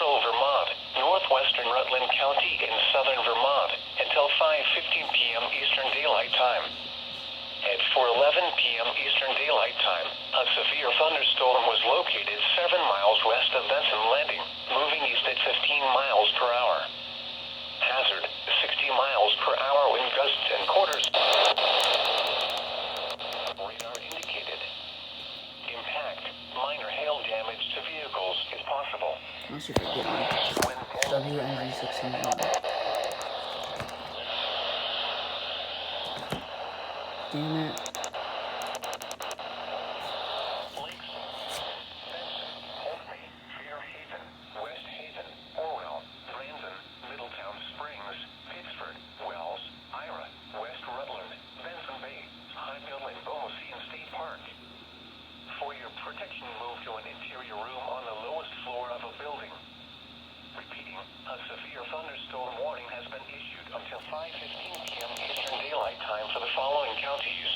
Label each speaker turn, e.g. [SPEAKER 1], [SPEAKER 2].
[SPEAKER 1] central Vermont, northwestern Rutland County in southern Vermont, until 5:15 p.m. Eastern Daylight Time. At 4:11 p.m. Eastern Daylight Time, a severe thunderstorm was located 7 miles west of Benson Landing, moving east at 15 miles per hour. Hazard, 60 miles per hour wind gusts and quarters. Radar indicated. Impact, minor hail damage to vehicles is possible.
[SPEAKER 2] Unless you forget me. WNG16. Damn it.
[SPEAKER 1] Protection, move to an interior room on the lowest floor of a building. Repeating, a severe thunderstorm warning has been issued until 5:15 p.m. Eastern Daylight Time for the following counties: